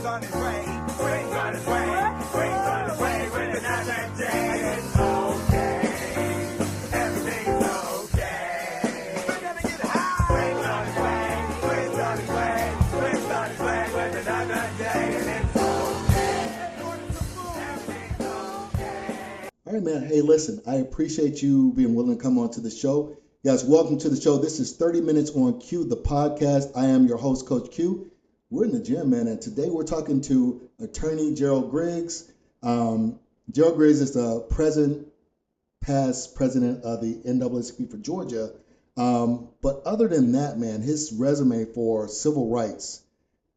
Spring's on its way. Spring's on its way. Spring's on its way. With another day. It's okay. Everything's okay. We're gonna get high. Spring's on its way. Spring's on its way. Spring's on its way. With another day. And it's All right, man. Hey, listen, I appreciate you being willing to come on to the show. Guys, welcome to the show. This is 30 Minutes on Q, the podcast. I am your host, Coach Q. We're in the gym, man, and today we're talking to Attorney Gerald Griggs. Gerald Griggs is the past president of the NAACP for Georgia. But other than that, man, his resume for civil rights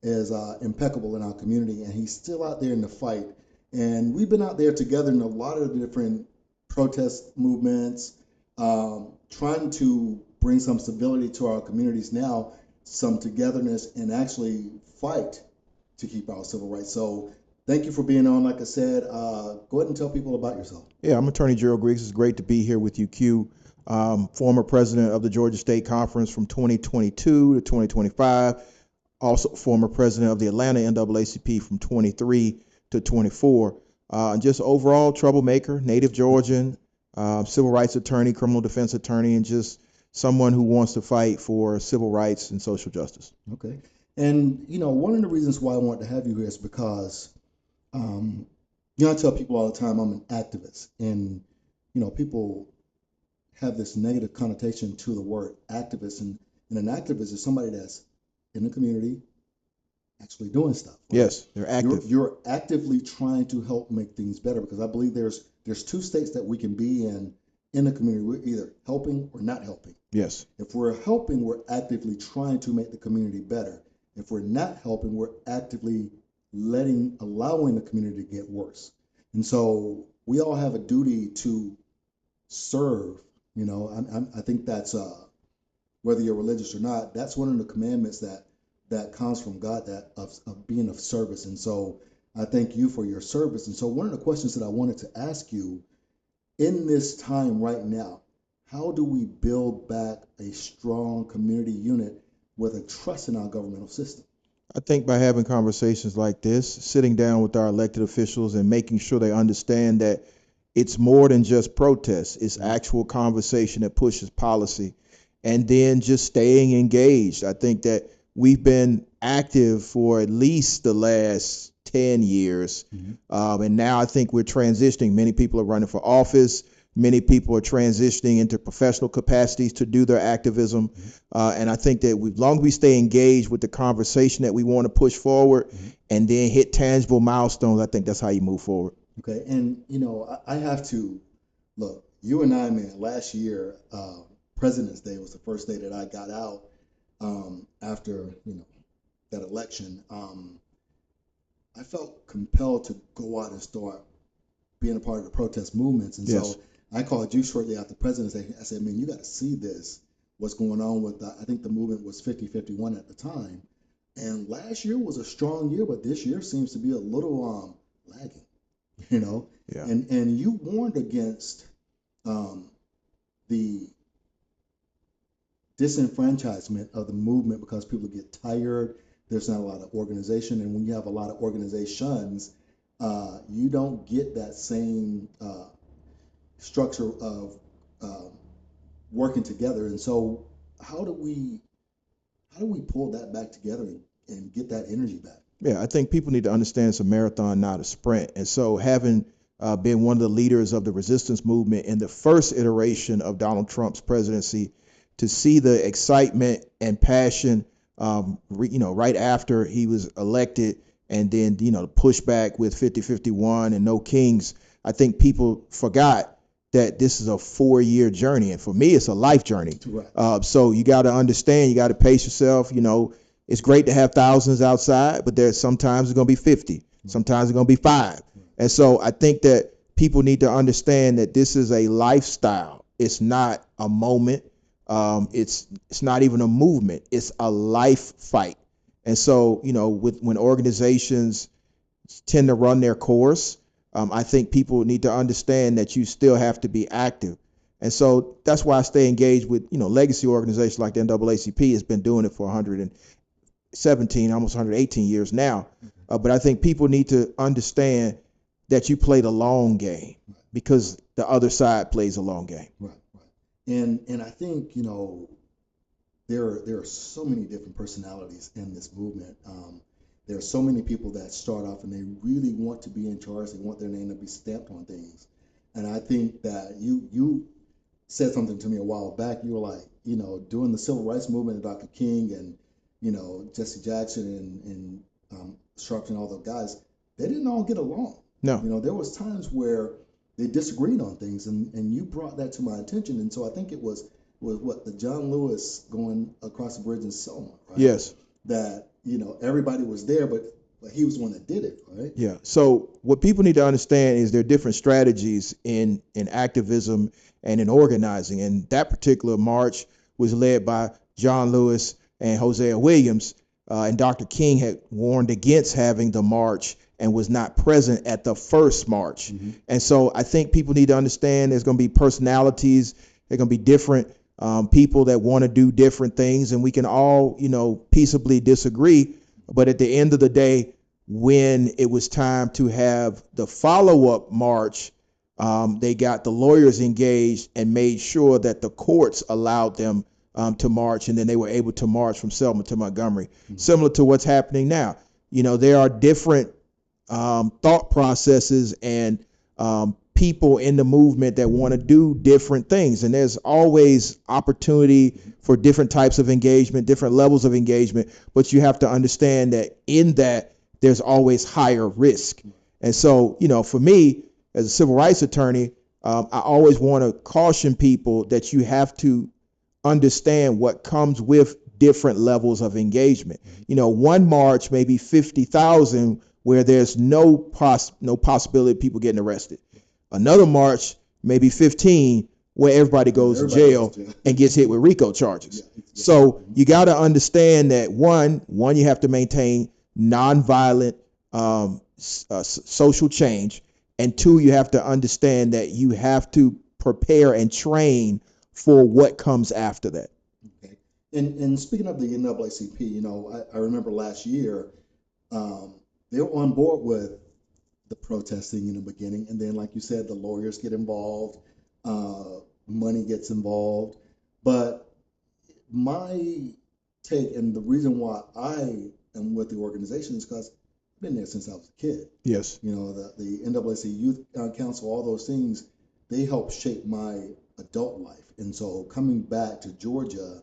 is impeccable in our community, and he's still out there in the fight. And we've been out there together in a lot of different protest movements, trying to bring some stability to our communities now, some togetherness, and actually fight to keep our civil rights. So thank you for being on. Like I said, go ahead and tell people about yourself. Yeah, I'm Attorney Gerald Griggs. It's great to be here with you, Q. Former president of the Georgia State Conference from 2022 to 2025. Also former president of the Atlanta NAACP from 23 to 24. Just overall troublemaker, native Georgian, civil rights attorney, criminal defense attorney, and just someone who wants to fight for civil rights and social justice. Okay. And, one of the reasons why I want to have you here is because, I tell people all the time I'm an activist. And, people have this negative connotation to the word activist. And an activist is somebody that's in the community actually doing stuff. Right? Yes, they're active. You're actively trying to help make things better, because I believe there's two states that we can be in the community. We're either helping or not helping. Yes. If we're helping, we're actively trying to make the community better. If we're not helping, we're actively allowing the community to get worse. And so we all have a duty to serve. I think that's whether you're religious or not, that's one of the commandments that comes from God, that of being of service. And so I thank you for your service. And so one of the questions that I wanted to ask you in this time right now, how do we build back a strong community unit with a trust in our governmental system? I think by having conversations like this, sitting down with our elected officials and making sure they understand that it's more than just protests, it's actual conversation that pushes policy, and then just staying engaged. I think that we've been active for at least the last 10 years. And now I think we're transitioning. Many people are running for office. Many people are transitioning into professional capacities to do their activism. And I think that as long as we stay engaged with the conversation that we want to push forward and then hit tangible milestones, I think that's how you move forward. Okay. And, I have to look, you and I, man, last year, President's Day was the first day that I got out after, that election. I felt compelled to go out and start being a part of the protest movements. And Yes. so I called you shortly after President's Day. I said, man, you got to see this, what's going on with I think the movement was 50-51 at the time. And last year was a strong year, but this year seems to be a little lagging, Yeah. And you warned against the disenfranchisement of the movement because people get tired. There's not a lot of organization. And when you have a lot of organizations, you don't get that same structure of working together. And so how do we pull that back together and get that energy back? Yeah, I think people need to understand it's a marathon, not a sprint. And so having been one of the leaders of the resistance movement in the first iteration of Donald Trump's presidency, to see the excitement and passion, right after he was elected, and then, the pushback with 50-51 and no kings, I think people forgot that this is a 4-year journey. And for me, it's a life journey. Right. So you got to understand, you got to pace yourself. It's great to have thousands outside, but there's sometimes it's going to be 50. Sometimes it's going to be 5. And so I think that people need to understand that this is a lifestyle. It's not a moment. It's not even a movement. It's a life fight. And so, when organizations tend to run their course, I think people need to understand that you still have to be active. And so that's why I stay engaged with, legacy organizations like the NAACP has been doing it for 117, almost 118 years now. But I think people need to understand that you play the long game because the other side plays a long game. Right. And I think, there are so many different personalities in this movement. There are so many people that start off and they really want to be in charge. They want their name to be stamped on things. And I think that you said something to me a while back. You were like, during the civil rights movement, Dr. King and, Jesse Jackson and Sharpton and all those guys, they didn't all get along. No. There was times where they disagreed on things, and you brought that to my attention. And so I think it was what the John Lewis going across the bridge in Selma, right? Yes. That everybody was there, but he was the one that did it, right? Yeah. So what people need to understand is there are different strategies in activism and in organizing. And that particular march was led by John Lewis and Hosea Williams. And Dr. King had warned against having the march and was not present at the first march. Mm-hmm. And so I think people need to understand there's going to be personalities. There are going to be different people that want to do different things, and we can all, peaceably disagree. But at the end of the day, when it was time to have the follow-up march, they got the lawyers engaged and made sure that the courts allowed them to march, and then they were able to march from Selma to Montgomery, similar to what's happening now. There are different thought processes and people in the movement that want to do different things. And there's always opportunity for different types of engagement, different levels of engagement. But you have to understand that in that, there's always higher risk. And so, for me, as a civil rights attorney, I always want to caution people that you have to understand what comes with different levels of engagement. One march may be 50,000 where there's no possibility of people getting arrested. Another march, maybe 15, where everybody goes to jail and gets hit with RICO charges. Yeah. So you got to understand that one, you have to maintain nonviolent social change, and two, you have to understand that you have to prepare and train for what comes after that. Okay. And speaking of the NAACP, I remember last year they were on board with the protesting in the beginning, and then, like you said, the lawyers get involved, money gets involved. But my take, and the reason why I am with the organization, is because I've been there since I was a kid. Yes. The NAACP Youth Council, all those things, they helped shape my adult life. And so coming back to Georgia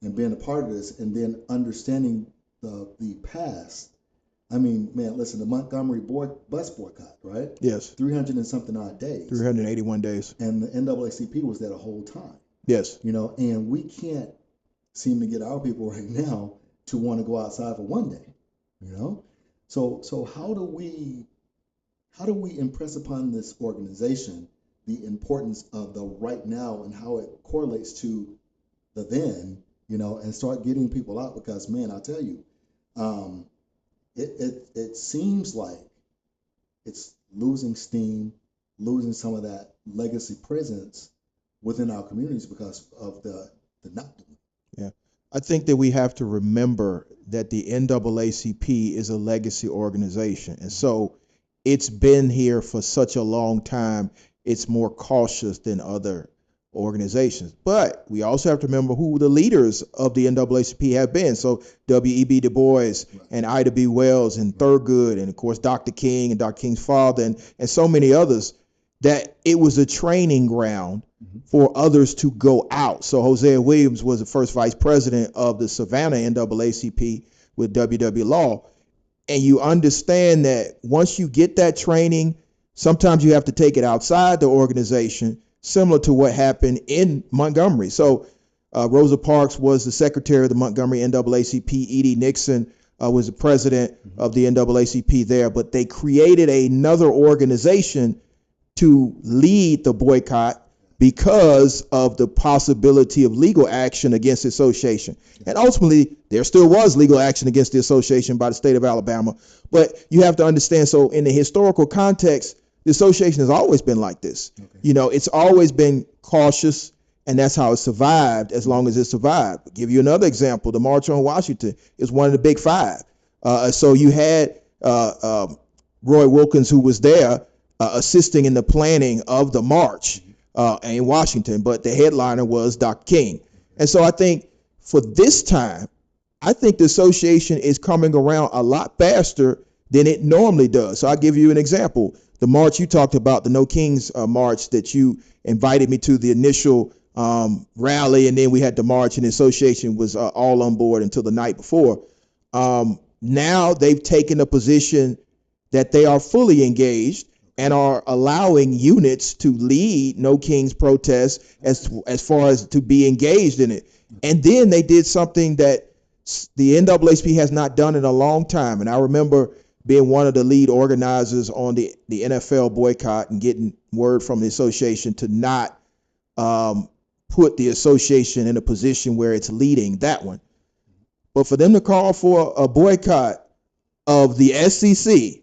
and being a part of this, and then understanding the past. I mean, man, listen, the Montgomery bus boycott, right? Yes. 300 and something odd days. 381 days. And the NAACP was there the whole time. Yes. And we can't seem to get our people right now to want to go outside for one day, So how do we impress upon this organization the importance of the right now and how it correlates to the then, and start getting people out? Because, man, I'll tell you, it seems like it's losing steam, losing some of that legacy presence within our communities because of the not doing. Yeah. I think that we have to remember that the NAACP is a legacy organization. And so it's been here for such a long time. It's more cautious than other organizations. But we also have to remember who the leaders of the NAACP have been. So W.E.B. Du Bois and Ida B. Wells and Thurgood, and of course Dr. King and Dr. King's father, and so many others, that it was a training ground for others to go out. So Hosea Williams was the first vice president of the Savannah NAACP with W.W. Law. And you understand that once you get that training, sometimes you have to take it outside the organization, similar to what happened in Montgomery. So Rosa Parks was the secretary of the Montgomery NAACP. Edie Nixon was the president of the NAACP there. But they created another organization to lead the boycott because of the possibility of legal action against the association. And ultimately, there still was legal action against the association by the state of Alabama. But you have to understand, so in the historical context, the association has always been like this. Okay. It's always been cautious, and that's how it survived as long as it survived. I'll give you another example. The March on Washington is one of the big five. So you had Roy Wilkins, who was there assisting in the planning of the march in Washington, but the headliner was Dr. King. And so I think for this time, I think the association is coming around a lot faster than it normally does. So I'll give you an example. The march you talked about, the No Kings march that you invited me to, the initial rally, and then we had the march, and the association was all on board until the night before. Now they've taken a position that they are fully engaged and are allowing units to lead No Kings protests as far as to be engaged in it. And then they did something that the NAACP has not done in a long time. And I remember being one of the lead organizers on the NFL boycott and getting word from the association to not put the association in a position where it's leading that one. But for them to call for a boycott of the SEC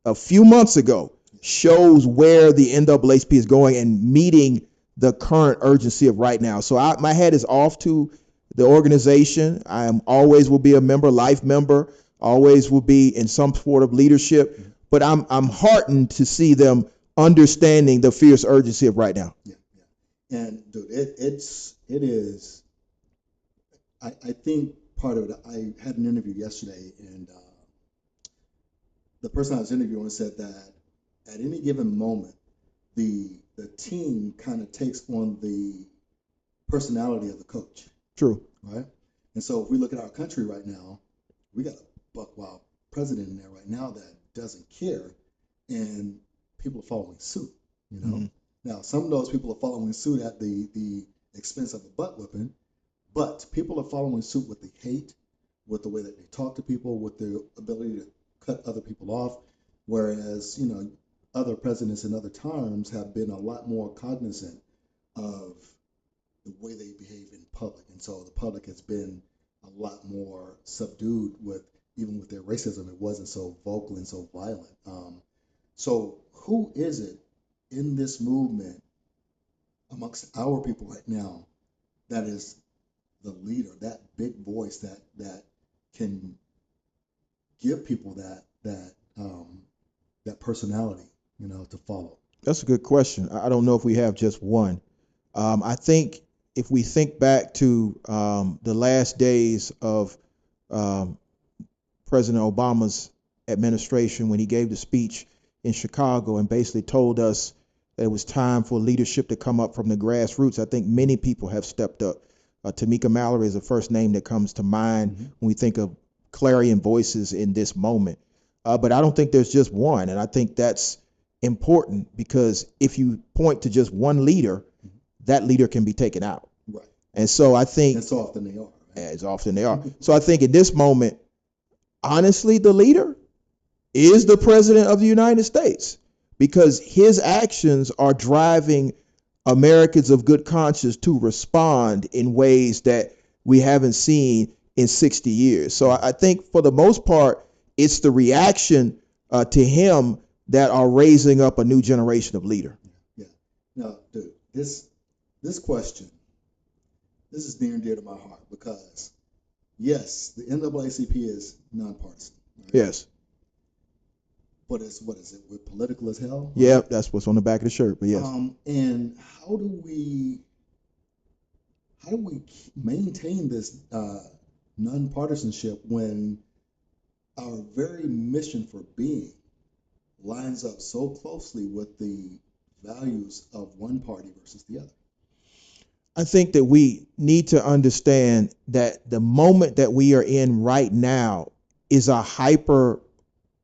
a few months ago shows where the NAACP is going and meeting the current urgency of right now. So my head is off to the organization. I am always will be a member, life member, always will be in some sort of leadership. But I'm heartened to see them understanding the fierce urgency of right now. Yeah. And dude, it is. I think part of it. I had an interview yesterday, and the person I was interviewing said that at any given moment, the team kind of takes on the personality of the coach, True. right? And so if we look at our country right now, we got a buck wild president in there right now that doesn't care, and people are following suit. You know, now some of those people are following suit at the expense of a butt whipping, but people are following suit with the hate, with the way that they talk to people, with the ability to cut other people off. Whereas, other presidents in other times have been a lot more cognizant of the way they behave in public. And so the public has been a lot more subdued even with their racism. It wasn't so vocal and so violent. So who is it in this movement amongst our people right now that is the leader, that big voice that can give people that personality, to follow? That's a good question. I don't know if we have just one. I think if we think back to the last days of President Obama's administration, when he gave the speech in Chicago and basically told us that it was time for leadership to come up from the grassroots, I think many people have stepped up. Tamika Mallory is the first name that comes to mind when we think of clarion voices in this moment. But I don't think there's just one. And I think that's important because if you point to just one leader, that leader can be taken out. Right. And so I think as often they are. Right? As often they are. So I think in this moment, honestly, the leader is the president of the United States because his actions are driving Americans of good conscience to respond in ways that we haven't seen in 60 years. So I think for the most part, it's the reaction to him that are raising up a new generation of leader. Yeah. Now, dude, this question, this is near and dear to my heart because, yes, the NAACP is nonpartisan. Right? Yes. But what is it? We're political as hell? Right? Yeah, that's what's on the back of the shirt, but yes. And how do we maintain this nonpartisanship when our very mission for being lines up so closely with the values of one party versus the other? I think that we need to understand that the moment that we are in right now is a hyper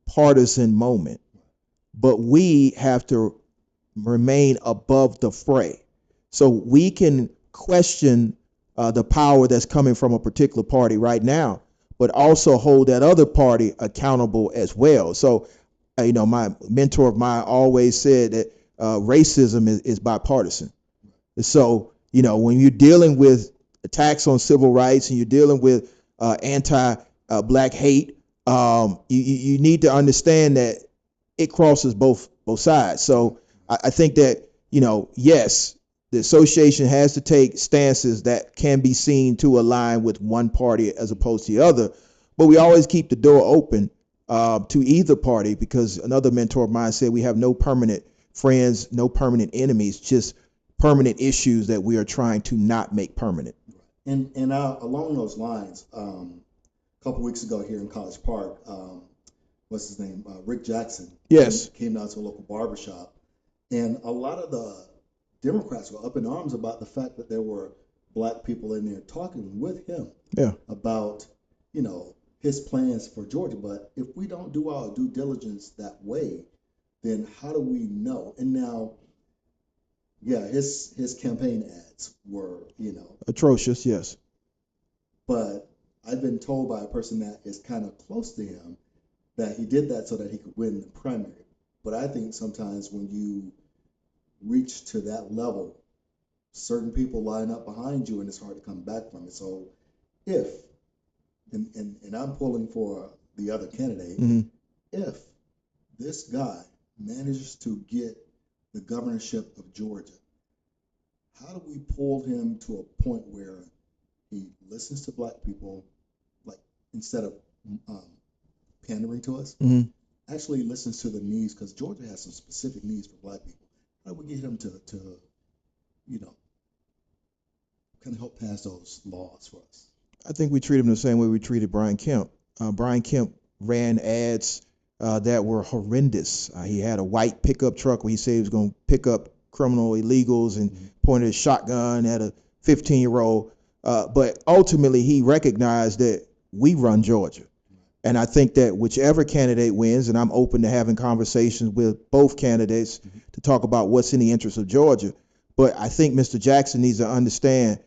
partisan moment, but we have to remain above the fray. So we can question the power that's coming from a particular party right now, but also hold that other party accountable as well. So, my mentor of mine always said that racism is bipartisan. So, when you're dealing with attacks on civil rights and you're dealing with anti-black hate, you need to understand that it crosses both sides. So I think that, yes, the association has to take stances that can be seen to align with one party as opposed to the other, but we always keep the door open to either party, because another mentor of mine said we have no permanent friends, no permanent enemies, just permanent issues that we are trying to not make permanent. And along those lines, a couple weeks ago here in College Park, what's his name? Rick Jackson. Yes. Came down to a local barbershop, and a lot of the Democrats were up in arms about the fact that there were black people in there talking with him about, his plans for Georgia. But if we don't do our due diligence that way, then how do we know? And now, his campaign ads were, Atrocious, yes. but I've been told by a person that is kind of close to him that he did that so that he could win the primary. But I think sometimes when you reach to that level, certain people line up behind you and it's hard to come back from it. So if, and I'm pulling for the other candidate, if this guy manages to get the governorship of Georgia, how do we pull him to a point where he listens to black people, like instead of pandering to us, actually listens to the needs, because Georgia has some specific needs for black people. How do we get him to kind of help pass those laws for us? I think we treat him the same way we treated Brian Kemp. Brian Kemp ran ads that were horrendous. He had a white pickup truck where he said he was going to pick up criminal illegals and pointed a shotgun at a 15-year-old. But ultimately, he recognized that we run Georgia. And I think that whichever candidate wins, and I'm open to having conversations with both candidates to talk about what's in the interest of Georgia. But I think Mr. Jackson needs to understand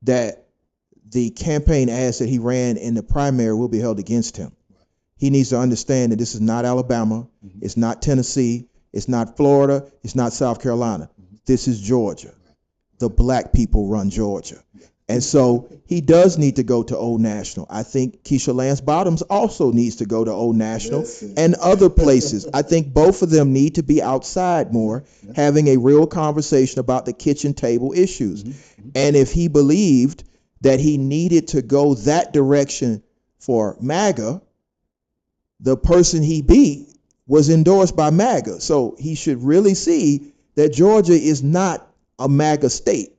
that the campaign ads that he ran in the primary will be held against him. He needs to understand that this is not Alabama, it's not Tennessee, it's not Florida, it's not South Carolina. This is Georgia. The black people run Georgia. And so he does need to go to Old National. I think Keisha Lance Bottoms also needs to go to Old National and other places. I think both of them need to be outside more, having a real conversation about the kitchen table issues. And if he believed that he needed to go that direction for MAGA, the person he beat was endorsed by MAGA. So he should really see that Georgia is not a MAGA state.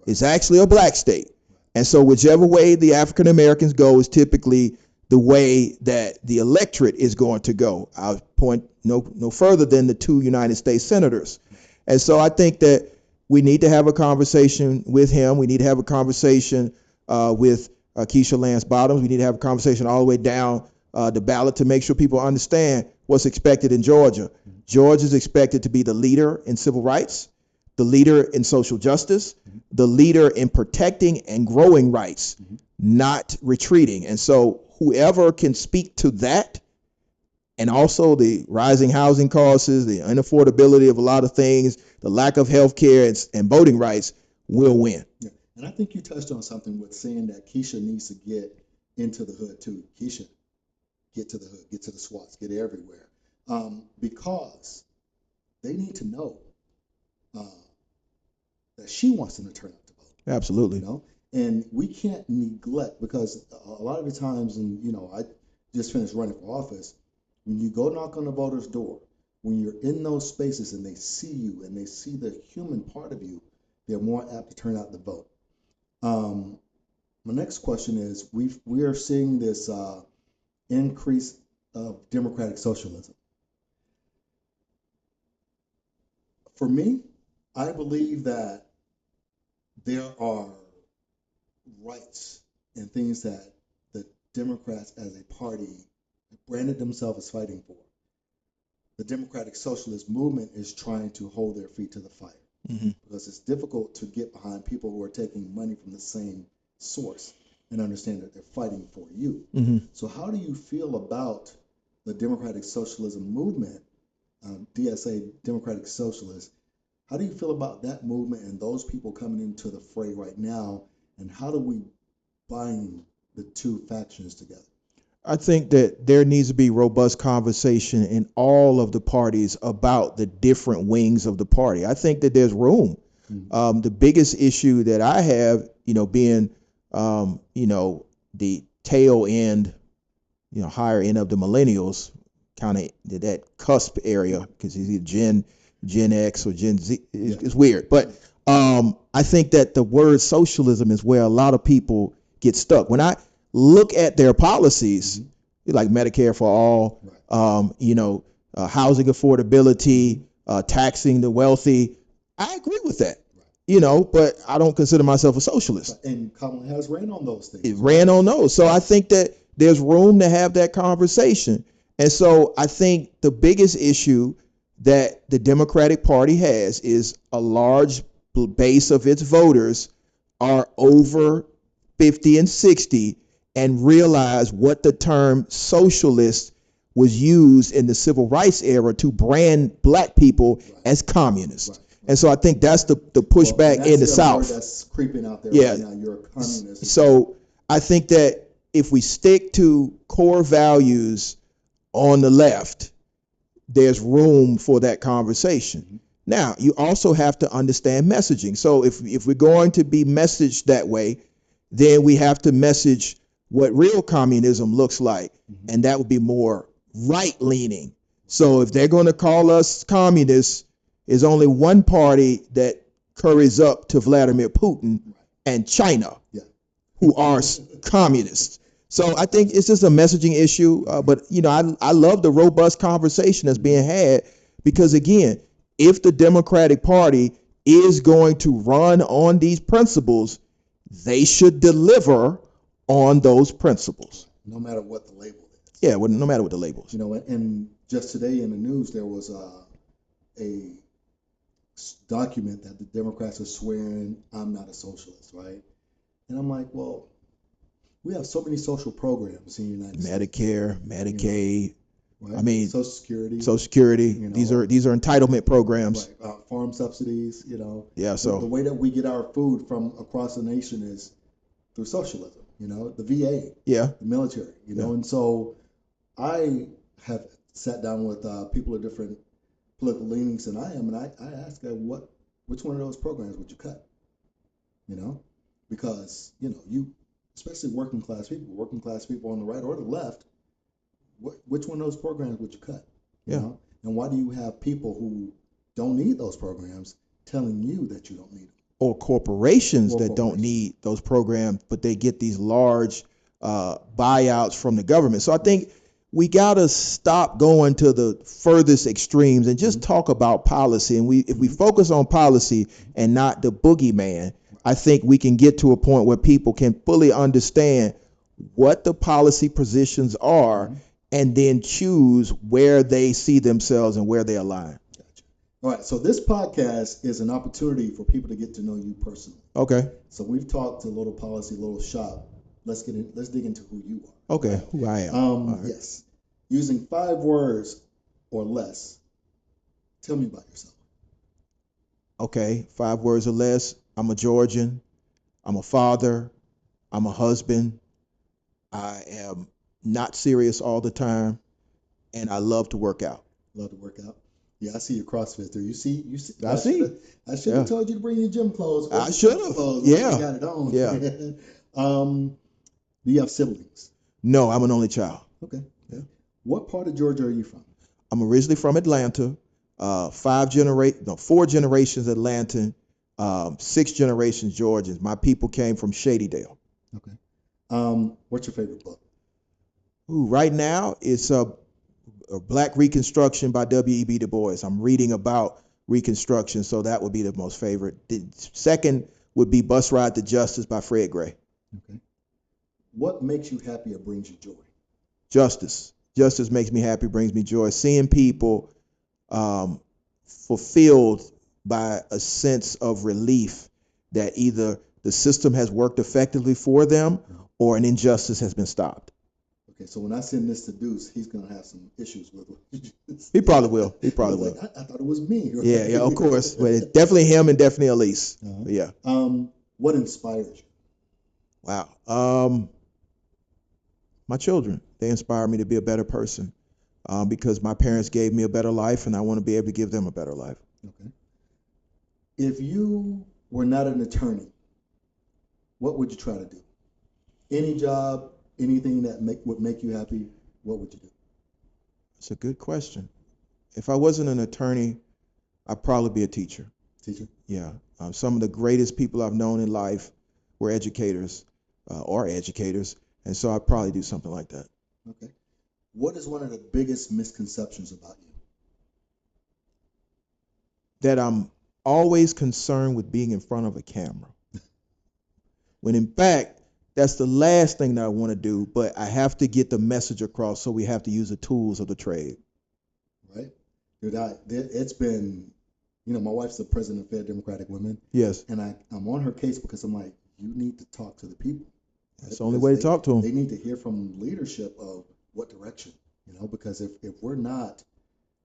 It's actually a black state. And so whichever way the African Americans go is typically the way that the electorate is going to go. I'll point no further than the 2 United States senators. And so I think that we need to have a conversation with him. We need to have a conversation with Keisha Lance Bottoms. We need to have a conversation all the way down the ballot to make sure people understand what's expected in Georgia. Georgia is expected to be the leader in civil rights, the leader in social justice, the leader in protecting and growing rights, not retreating. And so whoever can speak to that, and also the rising housing costs, the unaffordability of a lot of things, the lack of health care and voting rights, will win. Yeah. And I think you touched on something with saying that Keisha needs to get into the hood too. Keisha, get to the hood, get to the SWATs, get everywhere. Because they need to know that she wants them to turn out to vote. Absolutely. And we can't neglect, because a lot of the times, and I just finished running for office, when you go knock on the voter's door, when you're in those spaces and they see you and they see the human part of you, they're more apt to turn out to vote. My next question is, we are seeing this increase of democratic socialism. For me, I believe that there are rights and things that the Democrats as a party branded themselves as fighting for. The democratic socialist movement is trying to hold their feet to the fire, because it's difficult to get behind people who are taking money from the same source and understand that they're fighting for you. So how do you feel about the democratic socialism movement, DSA, Democratic Socialists? How do you feel about that movement and those people coming into the fray right now? And how do we bind the two factions together? I think that there needs to be robust conversation in all of the parties about the different wings of the party. I think that there's room. The biggest issue that I have, being, the tail end, higher end of the millennials, kind of that cusp area, because he's either Gen X or Gen Z. It's weird, but I think that the word socialism is where a lot of people get stuck. When I look at their policies, like Medicare for all, housing affordability, taxing the wealthy, I agree with that. But I don't consider myself a socialist. And Kamala has ran on those things. It ran on those. So I think that there's room to have that conversation. And so I think the biggest issue that the Democratic Party has is a large base of its voters are over 50 and 60 and realize what the term socialist was used in the civil rights era to brand black people as communists. And so I think that's the pushback in the South. That's creeping out there right now. You're a communist. So I think that if we stick to core values on the left, there's room for that conversation. Now, you also have to understand messaging. So if we're going to be messaged that way, then we have to message what real communism looks like. And that would be more right-leaning. So if they're going to call us communists, there's only one party that curries up to Vladimir Putin and China, who are communists. So I think it's just a messaging issue. But, I love the robust conversation that's being had because, again, if the Democratic Party is going to run on these principles, they should deliver on those principles. No matter what the label is. Yeah, well, no matter what the label is. And just today in the news, there was a document that the Democrats are swearing I'm not a socialist, right? And I'm like, well, we have so many social programs in the United States. Medicare, Medicaid, right? I mean, Social Security. Social Security. These are entitlement programs. Right. Farm subsidies. Yeah. So the way that we get our food from across the nation is through socialism. The VA. Yeah. The military. And so I have sat down with people of different political leanings than I am, and I ask them which one of those programs would you cut? Because you, especially working class people on the right or the left, which one of those programs would you cut? And why do you have people who don't need those programs telling you that you don't need them? Or corporations that don't need those programs, but they get these large buyouts from the government. So I think we got to stop going to the furthest extremes and just talk about policy. And if we focus on policy and not the boogeyman, I think we can get to a point where people can fully understand what the policy positions are and then choose where they see themselves and where they align. All right, so this podcast is an opportunity for people to get to know you personally. Okay. So we've talked a little policy, a little shop. Let's dig into who you are. Okay, who I am. Right. Yes. Using 5 words or less, tell me about yourself. Okay, 5 words or less. I'm a Georgian. I'm a father. I'm a husband. I am not serious all the time, and I love to work out. Love to work out. Yeah, I see your CrossFit there. You see. I see. I should have told you to bring your gym clothes. I should have. Yeah. You got it on. Yeah. Do you have siblings? No, I'm an only child. Okay. Yeah. What part of Georgia are you from? I'm originally from Atlanta. 4 generations Atlantan, 6 generations Georgians. My people came from Shadydale. Okay. What's your favorite book? Ooh, right now it's a Black Reconstruction by W.E.B. Du Bois. I'm reading about Reconstruction, so that would be the most favorite. The second would be Bus Ride to Justice by Fred Gray. Okay. What makes you happy or brings you joy? Justice. Justice makes me happy, brings me joy. Seeing people fulfilled by a sense of relief that either the system has worked effectively for them or an injustice has been stopped. Okay, so when I send this to Deuce, he's going to have some issues with it. He probably will. I thought it was me. Right? Yeah, of course. But it's definitely him and definitely Elise. Yeah. What inspires you? Wow. My children. They inspire me to be a better person because my parents gave me a better life, and I want to be able to give them a better life. Okay. If you were not an attorney, what would you try to do? Any job, anything that would make you happy? what would you do? It's a good question. If I wasn't an attorney, I'd probably be a teacher. Teacher? Yeah. Some of the greatest people I've known in life were educators, or educators, and so I'd probably do something like that. Okay. What is one of the biggest misconceptions about you? That I'm always concerned with being in front of a camera. When in fact, that's the last thing that I want to do, but I have to get the message across, so we have to use the tools of the trade. Right? Dude, it's been, my wife's the president of Fed Democratic Women, Yes, and I'm on her case because I'm like, you need to talk to the people. that's the only way to talk to They them. need to hear from leadership of what direction, because if we're not,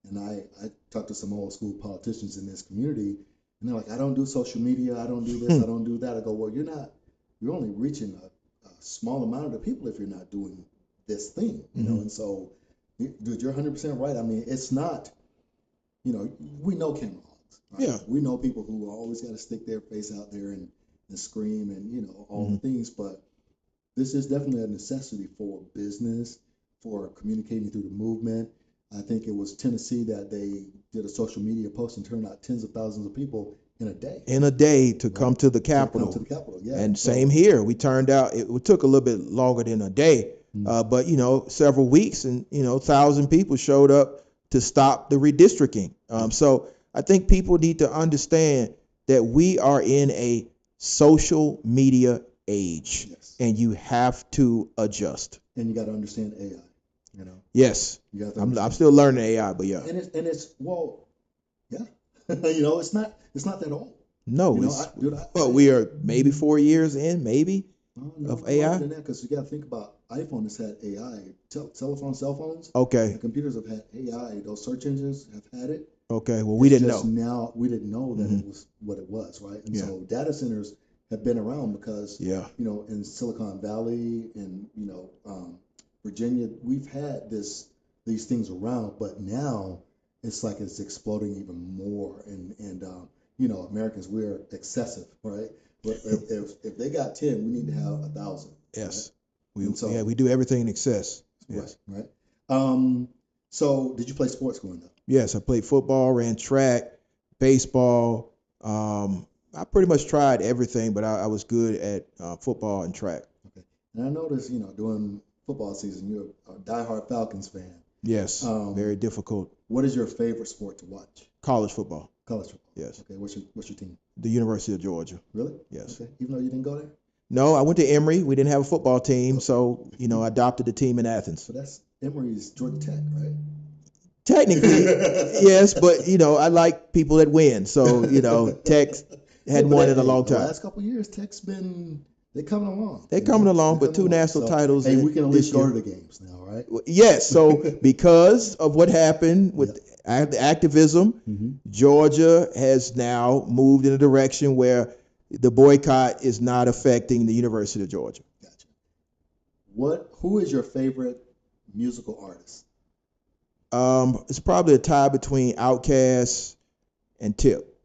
and I talked to some old school politicians in this community, and they're like, I don't do social media, I don't do this, I don't do that. I go, well, you're only reaching a small amount of the people if you're not doing this thing, and so, dude, you're 100% right. I mean, it's not, we know camera hogs, right? Yeah. We know people who always got to stick their face out there and scream and, all the things, but this is definitely a necessity for business, for communicating through the movement. I think it was Tennessee that they did a social media post and turned out tens of thousands of people in a day. In a day to come to the To come Capitol. to the Capitol, yeah. And So, same here. We turned out, it took a little bit longer than a day, but several weeks, and 1,000 people showed up to stop the redistricting. So I think people need to understand that we are in a social media age, yes. and you have to adjust. And you got to understand AI, Yes, You got to I'm understand. still learning AI, but yeah, And it's well, yeah. It's not that old. no, we are maybe 4 years in, maybe. No, Of AI? longer than that, because you got to think about iPhone has had AI, telephone, cell phones, Okay, the computers have had AI. Those search engines have had it. okay. Well, we It's didn't just know. now we didn't know that it was what it was, right? And Yeah. so data centers have been around because Yeah, in Silicon Valley and Virginia, we've had these things around, but now it's like it's exploding even more. And Americans, we're excessive, right? But if they got 10, we need to have 1,000. yes. And so- We do everything in excess. Yes. Right. So did you play sports growing up? Yes, I played football, ran track, baseball. I pretty much tried everything, but I was good at football and track. Okay. And I noticed, during football season, you're a diehard Falcons fan. Yes, very difficult. What is your favorite sport to watch? College football. College football. Yes. Okay. What's your team? The University of Georgia. Really? Yes. Okay. Even though you didn't go there? No, I went to Emory. We didn't have a football team, so I adopted the team in Athens. So that's Emory's Georgia Tech, right? Technically, yes, but I like people that win. So Tech hadn't won in a long The time. last couple of years, Tech's they're coming along. They're coming along, but 2 national titles. Hey, we can at least this go year. to the games now, right? Yes, so because of what happened with the activism, Georgia has now moved in a direction where the boycott is not affecting the University of Georgia. Gotcha. Who is your favorite musical artist? It's probably a tie between Outkast and Tip.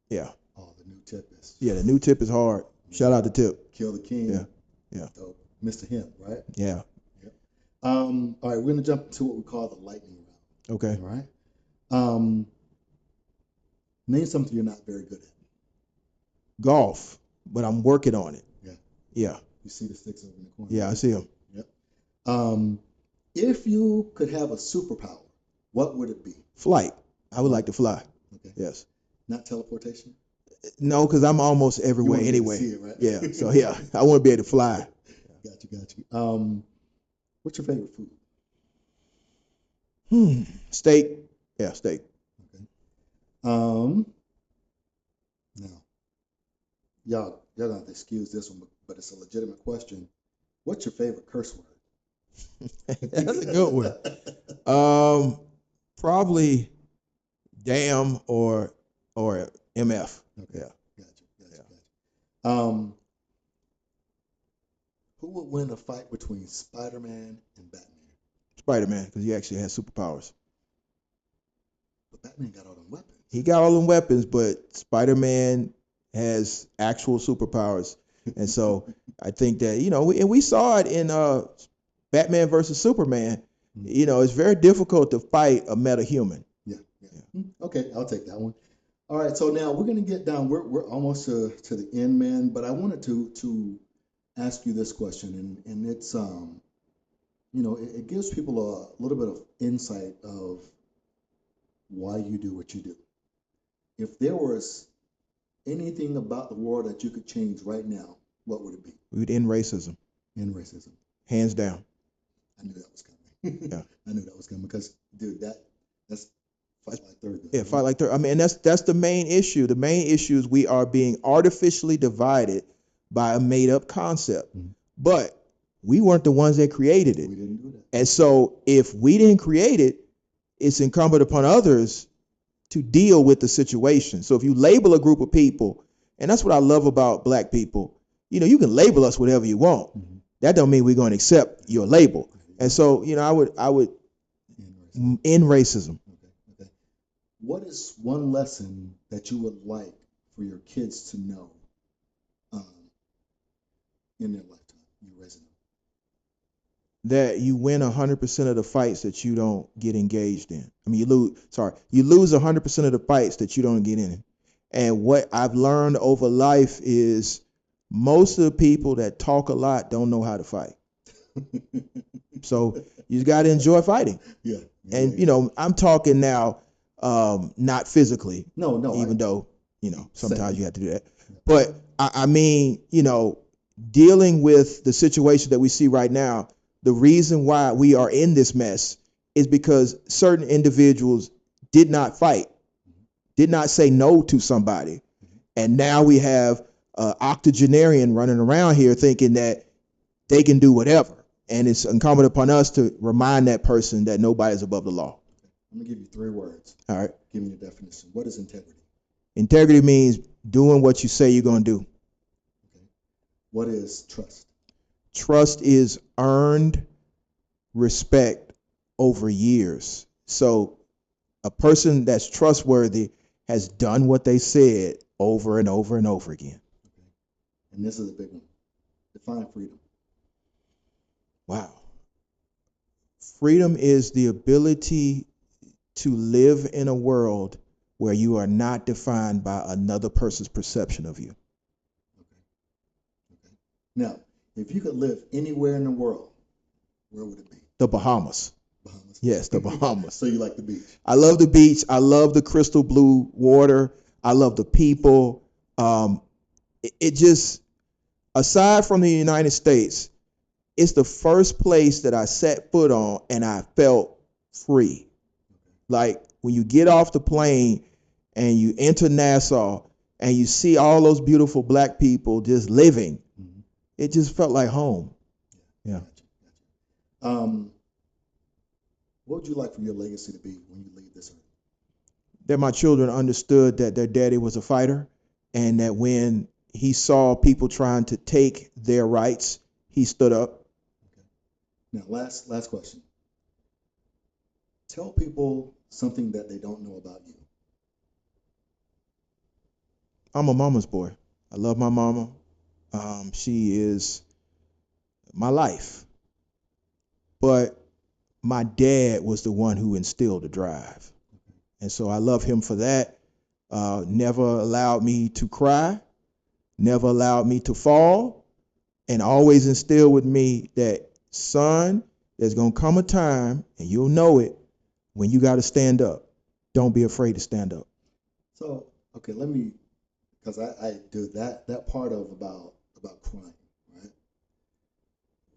Yeah. Oh, the new Tip is. Yeah, the new Tip is hard. Shout out to Tip. Kill the King. Yeah. Dope. Mr. Him, right? Yeah. All right, we're gonna jump to what we call the lightning round. Okay. All right. Name something you're not very good at. Golf, but I'm working on it. Yeah. You see the sticks over in the corner. Yeah, I see them. Yep. If you could have a superpower, what would it be? Flight. I would like to fly. Okay. Yes. Not teleportation? No, because I'm almost You everywhere wanna be able to anyway. see it, right? Yeah. So yeah, I want to be able to fly. Got you. What's your favorite food? Steak. Yeah, steak. Okay. Now, y'all gonna have to excuse this one, but it's a legitimate question. What's your favorite curse word? That's a good one. Probably damn or MF. Okay. Yeah. Gotcha. Who would win a fight between Spider-Man and Batman? Spider-Man, because he actually has superpowers. But Batman got all them weapons. He got all them weapons, but Spider-Man has actual superpowers. And so I think that, and we saw it in Batman versus Superman. You know, it's very difficult to fight a metahuman. Yeah. Okay, I'll take that one. All right, so now we're gonna get down. We're almost to the end, man. But I wanted to ask you this question, and it's it gives people a little bit of insight of why you do what you do. If there was anything about the world that you could change right now, what would it be? We'd end racism, In racism. hands down. I knew that was coming. Yeah. I knew that was coming because, dude, that's fight like Thursday. Yeah, fight like that. I mean, and that's the main issue. The main issue is we are being artificially divided by a made up concept. Mhm. But we weren't the ones that created it. We didn't do that. And so if we didn't create it, it's incumbent upon others to deal with the situation. So if you label a group of people, and that's what I love about black people, you know, you can label us whatever you want. Mhm. That don't mean we're going to accept your label. And so, you know, I would In racism. end racism. Okay. What is one lesson that you would like for your kids to know um, in their lifetime? You raising them. That you win 100% of the fights that you don't get engaged in. I mean, you lose 100% of the fights that you don't get in. And what I've learned over life is most of the people that talk a lot don't know how to fight. So you got to enjoy fighting. Yeah. And, you know, I'm talking now, not physically, No. even though, you know, sometimes Same. you have to do that. But I mean, you know, dealing with the situation that we see right now, the reason why we are in this mess is because certain individuals did not fight, did not say no to somebody. And now we have an octogenarian running around here thinking that they can do whatever. And it's incumbent upon us to remind that person that nobody's above the law. I'm gonna give you 3 words. All right. Give me the definition. What is integrity? Integrity means doing what you say you're going to do. Okay. What is trust? Trust is earned respect over years. So a person that's trustworthy has done what they said over and over and over again. Okay. And this is a big one. Define freedom. Wow. Freedom is the ability to live in a world where you are not defined by another person's perception of you. Okay. Now, if you could live anywhere in the world, where would it be? The Bahamas. Bahamas. Yes, the Bahamas. So you like the beach? I love the beach. I love the crystal blue water. I love the people. It just, aside from the United States, it's the first place that I set foot on and I felt free. Like when you get off the plane and you enter Nassau and you see all those beautiful black people just living, Mhm. it just felt like home. Yeah. Gotcha. What would you like for your legacy to be when you leave this earth? That my children understood that their daddy was a fighter and that when he saw people trying to take their rights, he stood up. Now, last question. Tell people something that they don't know about you. I'm a mama's boy. I love my mama. She is my life. But my dad was the one who instilled the drive. And so I love him for that. Never allowed me to cry, never allowed me to fall, and always instilled with me that, son, there's going to come a time, and you'll know it, when you got to stand up. Don't be afraid to stand up. So, okay, because I do that part of about crying, right?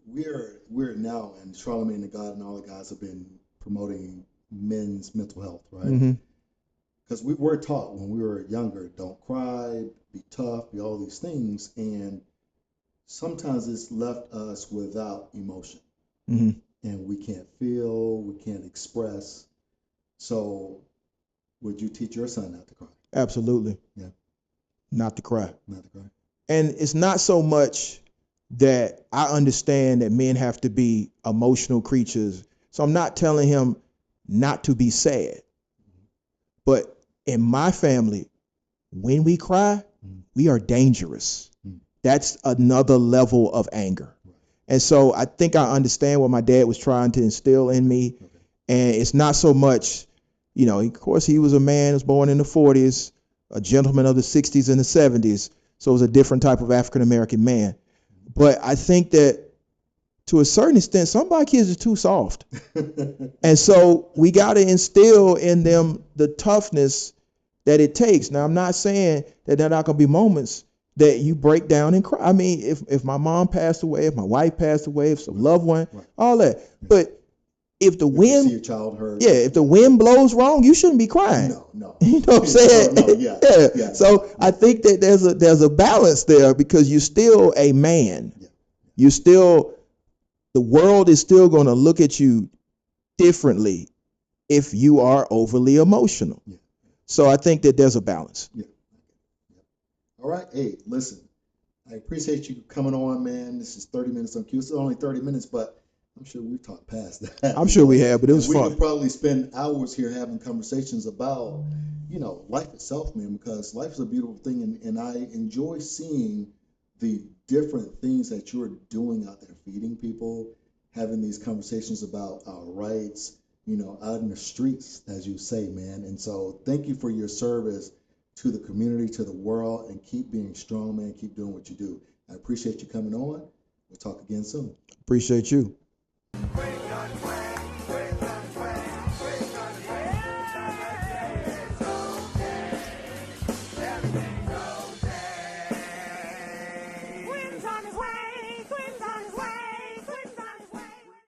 We're now, and Charlamagne the God and all the guys have been promoting men's mental health, right? Mm-hmm. Because we were taught when we were younger, don't cry, be tough, be all these things, and sometimes it's left us without emotion, Mm-hmm. and we can't feel, we can't express. So, would you teach your son not to cry? Absolutely. Yeah. Not to cry. Not to cry. And it's not so much that I understand that men have to be emotional creatures. So I'm not telling him not to be sad. But in my family, when we cry, we are dangerous. That's another level of anger. And so I think I understand what my dad was trying to instill in me. And it's not so much, of course, he was a man who was born in the 40s, a gentleman of the 60s and the 70s. So it was a different type of African-American man. But I think that to a certain extent, some of our kids are too soft. And so we got to instill in them the toughness that it takes. Now, I'm not saying that there are not going to be moments that you break down and cry. I mean, if my mom passed away, if my wife passed away, if some loved one, all that. But if the wind, see your child hurt, if the wind blows wrong, you shouldn't be crying. No. You know what I'm saying? No, yeah. So I think that there's a balance there, because you're still a man. Yeah. You still, the world is still going to look at you differently if you are overly emotional. Yeah. So I think that there's a balance. Yeah. All right. Hey, listen, I appreciate you coming on, man. This is 30 minutes on cue. It's only 30 minutes, but I'm sure we've talked past that. I'm sure we have, but it was we fun. could probably spend hours here having conversations about, life itself, man, because life is a beautiful thing, and I enjoy seeing the different things that you're doing out there, feeding people, having these conversations about our rights, out in the streets, as you say, man. And so thank you for your service to the community, to the world, and keep being strong, man. Keep doing what you do. I appreciate you coming on. We'll talk again soon. Appreciate you. Great